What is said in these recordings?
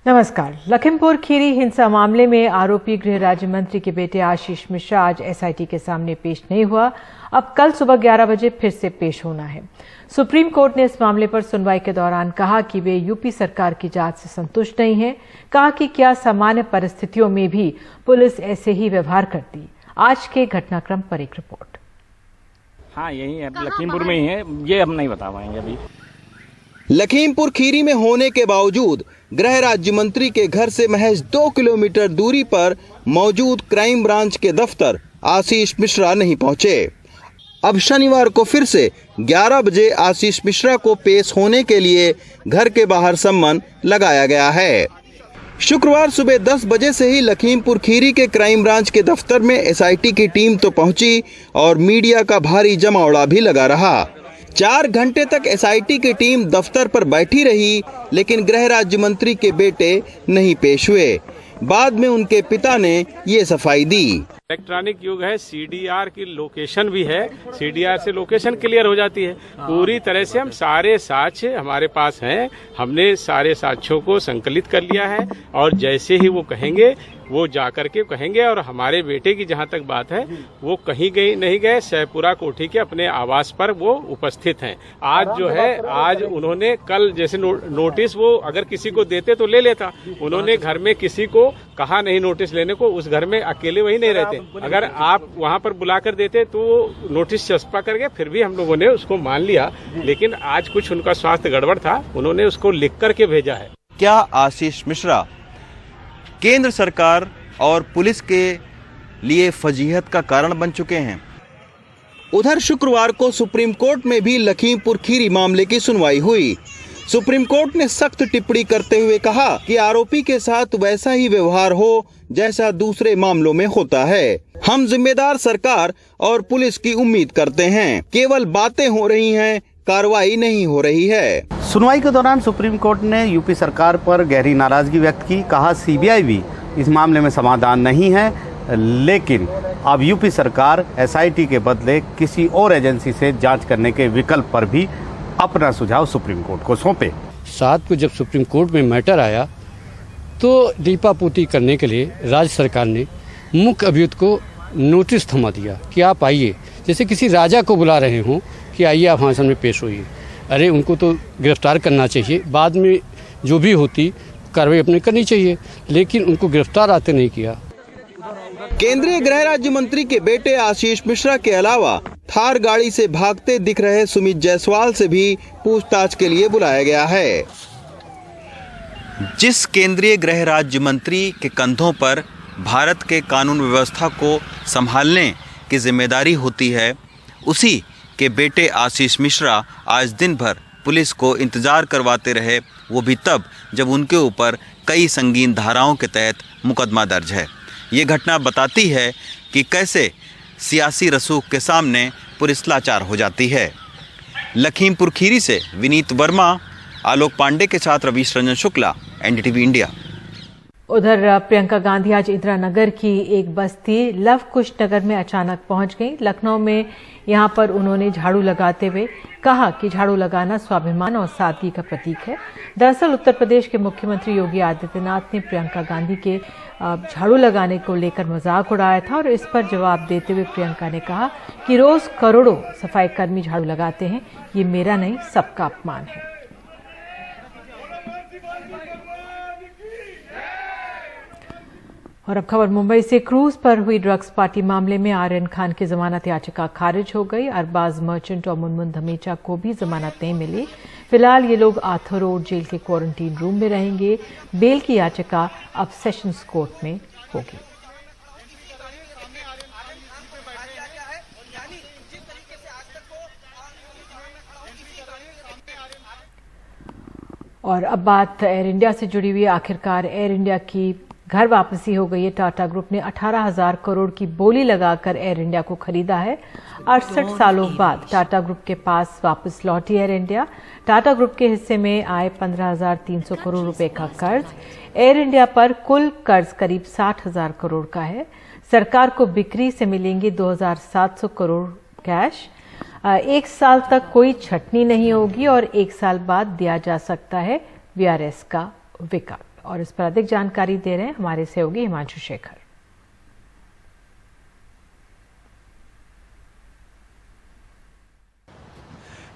नमस्कार। लखीमपुर खीरी हिंसा मामले में आरोपी गृह राज्य मंत्री के बेटे आशीष मिश्रा आज एसआईटी के सामने पेश नहीं हुआ। अब कल सुबह 11 बजे फिर से पेश होना है। सुप्रीम कोर्ट ने इस मामले पर सुनवाई के दौरान कहा कि वे यूपी सरकार की जांच से संतुष्ट नहीं हैं। कहा कि क्या सामान्य परिस्थितियों में भी पुलिस ऐसे ही व्यवहार करती। आज के घटनाक्रम पर एक रिपोर्ट। हाँ, यही है, लखीमपुर में ही है, ये हम नहीं बता पाएंगे अभी। लखीमपुर खीरी में होने के बावजूद गृह राज्य मंत्री के घर से महज 2 किलोमीटर दूरी पर मौजूद क्राइम ब्रांच के दफ्तर आशीष मिश्रा नहीं पहुंचे। अब शनिवार को फिर से 11 बजे आशीष मिश्रा को पेश होने के लिए घर के बाहर सम्मन लगाया गया है। शुक्रवार सुबह 10 बजे से ही लखीमपुर खीरी के क्राइम ब्रांच के दफ्तर में एसआईटी की टीम तो पहुंची और मीडिया का भारी जमावड़ा भी लगा रहा। 4 घंटे तक एसआईटी की टीम दफ्तर पर बैठी रही, लेकिन गृह राज्य मंत्री के बेटे नहीं पेश हुए। बाद में उनके पिता ने ये सफाई दी। इलेक्ट्रॉनिक युग है, सीडीआर की लोकेशन भी है, सीडीआर से लोकेशन क्लियर हो जाती है। पूरी तरह से हम सारे साक्ष्य हमारे पास हैं, हमने सारे साक्ष्यों को संकलित कर लिया है और जैसे ही वो कहेंगे वो जाकर के कहेंगे। और हमारे बेटे की जहां तक बात है, वो कहीं नहीं गए, सैपुरा कोठी के अपने आवास पर वो उपस्थित हैं। आज जो है, आज उन्होंने कल जैसे नोटिस वो अगर किसी को देते तो ले लेता, उन्होंने घर में किसी को कहा नहीं नोटिस लेने को। उस घर में अकेले वही नहीं रहते, अगर आप वहां पर बुलाकर देते तो वो नोटिस चस्पा करके फिर भी हम लोगों ने उसको मान लिया। लेकिन आज कुछ उनका स्वास्थ्य गड़बड़ था, उन्होंने उसको लिख करके भेजा है। क्या आशीष मिश्रा केंद्र सरकार और पुलिस के लिए फजीहत का कारण बन चुके हैं? उधर शुक्रवार को सुप्रीम कोर्ट में भी लखीमपुर खीरी मामले की सुनवाई हुई। सुप्रीम कोर्ट ने सख्त टिप्पणी करते हुए कहा कि आरोपी के साथ वैसा ही व्यवहार हो जैसा दूसरे मामलों में होता है। हम जिम्मेदार सरकार और पुलिस की उम्मीद करते हैं। केवल बातें हो रही हैं, कार्रवाई नहीं हो रही है। सुनवाई के दौरान सुप्रीम कोर्ट ने यूपी सरकार पर गहरी नाराजगी व्यक्त की। कहा सीबीआई भी इस मामले में समाधान नहीं है, लेकिन अब यूपी सरकार एसआईटी के बदले किसी और एजेंसी से जांच करने के विकल्प पर भी अपना सुझाव सुप्रीम कोर्ट को सौंपे। 7 को जब सुप्रीम कोर्ट में मैटर आया तो लीपापोती करने के लिए राज्य सरकार ने मुख्य अभियुक्त को नोटिस थमा दिया कि आप आइए, जैसे किसी राजा को बुला रहे हों कि आइए आप हमारे सामने पेश होइए। अरे उनको तो गिरफ्तार करना चाहिए, बाद में जो भी होती कार्रवाई अपनी करनी चाहिए, लेकिन उनको गिरफ्तार आते नहीं किया। केंद्रीय गृह राज्य मंत्री के बेटे आशीष मिश्रा के अलावा थार गाड़ी से भागते दिख रहे सुमित जायसवाल से भी पूछताछ के लिए बुलाया गया है। जिस केंद्रीय गृह राज्य मंत्री के कंधों पर भारत के कानून व्यवस्था को संभालने की जिम्मेदारी होती है, उसी के बेटे आशीष मिश्रा आज दिन भर पुलिस को इंतजार करवाते रहे, वो भी तब जब उनके ऊपर कई संगीन धाराओं के तहत मुकदमा दर्ज है। ये घटना बताती है कि कैसे सियासी रसूख के सामने पुलिस लाचार हो जाती है। लखीमपुर खीरी से विनीत वर्मा, आलोक पांडे के साथ रवीश रंजन शुक्ला, एनडीटीवी इंडिया। उधर प्रियंका गांधी आज इंदिरा नगर की एक बस्ती लव कुश नगर में अचानक पहुंच गई। लखनऊ में यहां पर उन्होंने झाड़ू लगाते हुए कहा कि झाड़ू लगाना स्वाभिमान और सादगी का प्रतीक है। दरअसल उत्तर प्रदेश के मुख्यमंत्री योगी आदित्यनाथ ने प्रियंका गांधी के झाड़ू लगाने को लेकर मजाक उड़ाया था और इस पर जवाब देते हुए प्रियंका ने कहा कि रोज करोड़ों सफाई कर्मी झाड़ू लगाते हैं, ये मेरा नहीं सबका अपमान है। और अब खबर मुंबई से। क्रूज पर हुई ड्रग्स पार्टी मामले में आर्यन खान की जमानत याचिका खारिज हो गई। अरबाज मर्चेंट और मुनमुन धमीचा को भी जमानत नहीं मिली। फिलहाल ये लोग आर्थर रोड जेल के क्वारंटीन रूम में रहेंगे। बेल की याचिका अब सेशंस कोर्ट में होगी। और अब बात एयर इंडिया से जुड़ी हुई। आखिरकार एयर इंडिया की घर वापसी हो गई है। टाटा ग्रुप ने 18,000 करोड़ की बोली लगाकर एयर इंडिया को खरीदा है। 68 सालों बाद टाटा ग्रुप के पास वापस लौटी एयर इंडिया। टाटा ग्रुप के हिस्से में आए 15,300 करोड़ रुपए का कर्ज। एयर इंडिया पर कुल कर्ज करीब 60,000 करोड़ का है। सरकार को बिक्री से मिलेंगे 2,700 करोड़ कैश। 1 साल तक कोई छटनी नहीं होगी और 1 साल बाद दिया जा सकता है वीआरएस का विकल्प। और इस पर अधिक जानकारी दे रहे हैं हमारे सहयोगी हिमांशु शेखर।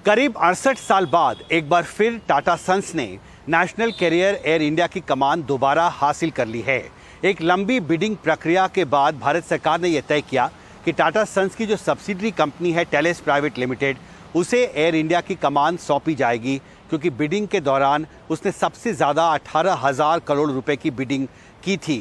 करीब 68 साल बाद एक बार फिर टाटा सन्स ने नेशनल कैरियर एयर इंडिया की कमान दोबारा हासिल कर ली है। एक लंबी बिडिंग प्रक्रिया के बाद भारत सरकार ने यह तय किया कि टाटा सन्स की जो सब्सिडरी कंपनी है टेलेस प्राइवेट लिमिटेड, उसे एयर इंडिया की कमान सौंपी जाएगी, क्योंकि बिडिंग के दौरान उसने सबसे ज़्यादा 18,000 करोड़ रुपए की बिडिंग की थी।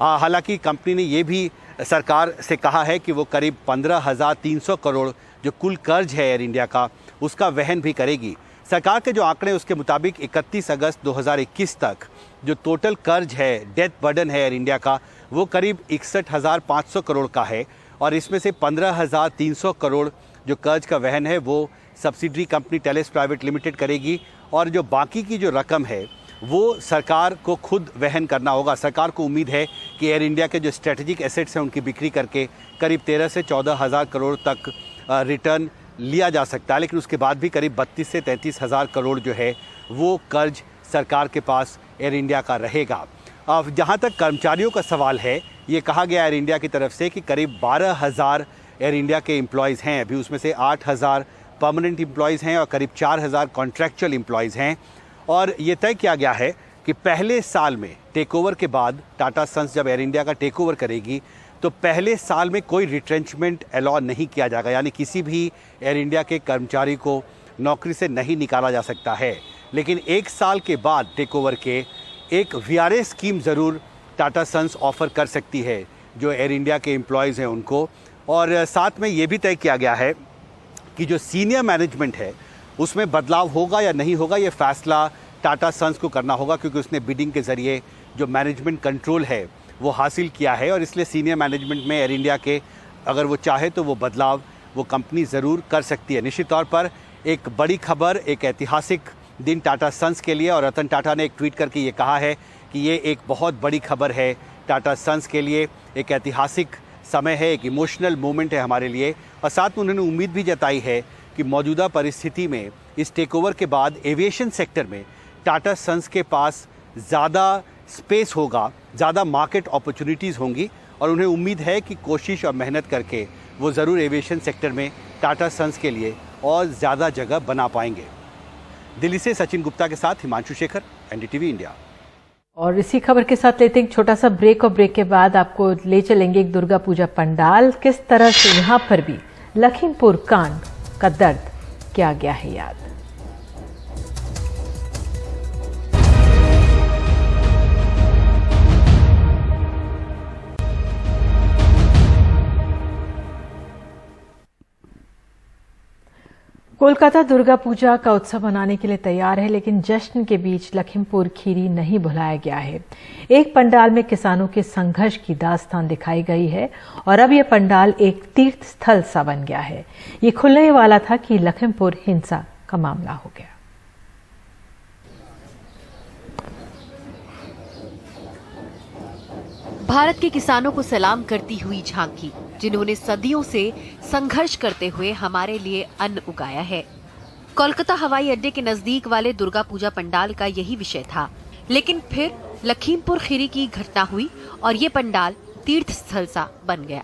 हालांकि कंपनी ने यह भी सरकार से कहा है कि वो करीब 15,300 करोड़ जो कुल कर्ज है एयर इंडिया का, उसका वहन भी करेगी। सरकार के जो आंकड़े उसके मुताबिक 31 अगस्त 2021 तक जो टोटल कर्ज है, डेथ बर्डन है एयर इंडिया का, वो करीब 61,500 करोड़ का है और इसमें से 15,300 करोड़ जो कर्ज का वहन है वो subsidiary company Telles private limited करेगी और जो बाकी की जो रकम है वो सरकार को खुद वहन करना होगा। सरकार को उम्मीद है कि एयर इंडिया के जो स्ट्रेटेजिक एसेट्स हैं उनकी बिक्री करके करीब 13 से 14,000 करोड़ तक रिटर्न लिया जा सकता है, लेकिन उसके बाद भी करीब 32 से 33,000 करोड़ जो है वो कर्ज सरकार के पास एयर इंडिया का रहेगा। अब जहाँ तक कर्मचारियों का सवाल है, ये कहा गया एयर इंडिया की तरफ से कि करीब 12,000 एयर इंडिया के एम्प्लॉयज़ हैं अभी, उसमें से 8,000 परमानेंट एम्प्लॉयज़ हैं और करीब 4,000 कॉन्ट्रैक्चुअल एम्प्लॉयज़ हैं। और ये तय किया गया है कि पहले साल में टेक ओवर के बाद टाटा सन्स जब एयर इंडिया का टेक ओवर करेगी तो पहले साल में कोई रिट्रेंचमेंट अलाउ नहीं किया जाएगा, यानी किसी भी एयर इंडिया के कर्मचारी को नौकरी से नहीं निकाला जा सकता है। लेकिन एक साल के बाद टेक ओवर के एक VRA स्कीम ज़रूर टाटा सन्स ऑफ़र कर सकती है जो एयर इंडिया के एम्प्लॉयज़ हैं उनको। और साथ में ये भी तय किया गया है कि जो सीनियर मैनेजमेंट है उसमें बदलाव होगा या नहीं होगा, ये फ़ैसला टाटा सन्स को करना होगा, क्योंकि उसने बिडिंग के ज़रिए जो मैनेजमेंट कंट्रोल है वो हासिल किया है और इसलिए सीनियर मैनेजमेंट में एयर इंडिया के अगर वो चाहे तो वो बदलाव वो कंपनी ज़रूर कर सकती है। निश्चित तौर पर एक बड़ी खबर, एक ऐतिहासिक दिन टाटा सन्स के लिए, और रतन टाटा ने एक ट्वीट करके ये कहा है कि ये एक बहुत बड़ी खबर है टाटा सन्स के लिए, एक ऐतिहासिक समय है, एक इमोशनल मोमेंट है हमारे लिए। और साथ में उन्होंने उम्मीद भी जताई है कि मौजूदा परिस्थिति में इस टेक ओवर के बाद एविएशन सेक्टर में टाटा सन्स के पास ज़्यादा स्पेस होगा, ज़्यादा मार्केट अपॉर्चुनिटीज़ होंगी और उन्हें उम्मीद है कि कोशिश और मेहनत करके वो ज़रूर एविएशन सेक्टर में टाटा सन्स के लिए और ज़्यादा जगह बना पाएंगे। दिल्ली से सचिन गुप्ता के साथ हिमांशु शेखर, NDTV इंडिया। और इसी खबर के साथ लेते हैं एक छोटा सा ब्रेक और ब्रेक के बाद आपको ले चलेंगे एक दुर्गा पूजा पंडाल, किस तरह से यहाँ पर भी लखीमपुर कांड का दर्द किया गया है याद। कोलकाता दुर्गा पूजा का उत्सव मनाने के लिए तैयार है, लेकिन जश्न के बीच लखीमपुर खीरी नहीं भुलाया गया है। एक पंडाल में किसानों के संघर्ष की दास्तान दिखाई गई है और अब यह पंडाल एक तीर्थ स्थल सा बन गया है। ये खुलने वाला था कि लखीमपुर हिंसा का मामला हो गया। भारत के किसानों को सलाम करती हुई झांकी, जिन्होंने सदियों से संघर्ष करते हुए हमारे लिए अन्न उगाया है। कोलकाता हवाई अड्डे के नजदीक वाले दुर्गा पूजा पंडाल का यही विषय था, लेकिन फिर लखीमपुर खीरी की घटना हुई और ये पंडाल तीर्थ स्थल सा बन गया।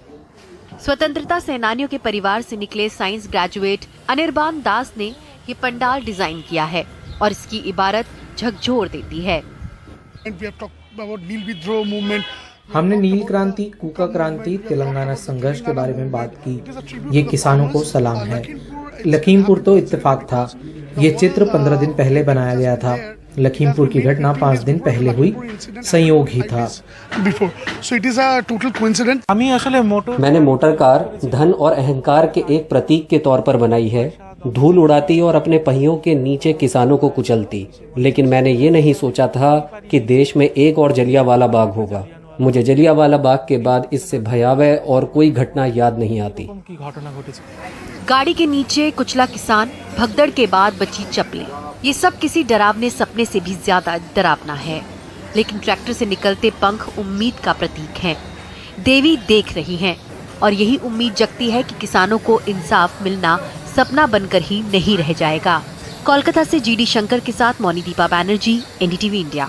स्वतंत्रता सेनानियों के परिवार से निकले साइंस ग्रेजुएट अनिर्बान दास ने ये पंडाल डिजाइन किया है और इसकी इबारत झकझोर देती है। हमने नील क्रांति, कूका क्रांति, तेलंगाना संघर्ष के बारे में बात की। ये किसानों को सलाम है। लखीमपुर तो इत्तेफाक था। ये चित्र 15 दिन पहले बनाया गया था। लखीमपुर की घटना 5 दिन पहले हुई, संयोग ही था। मैंने मोटर कार धन और अहंकार के एक प्रतीक के तौर पर बनाई है। धूल उड़ाती और अपने पहियों के नीचे किसानों को कुचलती, लेकिन मैंने ये नहीं सोचा था कि देश में एक और जलियांवाला बाग होगा। मुझे जलियांवाला बाग के बाद इससे भयावह और कोई घटना याद नहीं आती। गाड़ी के नीचे कुचला किसान, भगदड़ के बाद बची चप्पलें, ये सब किसी डरावने सपने से भी ज्यादा डरावना है। लेकिन ट्रैक्टर से निकलते पंख उम्मीद का प्रतीक हैं। देवी देख रही हैं और यही उम्मीद जगती है कि किसानों को इंसाफ मिलना सपना बनकर ही नहीं रह जाएगा। कोलकाता से GD शंकर के साथ मौनी दीपा बैनर्जी, NDTV इंडिया।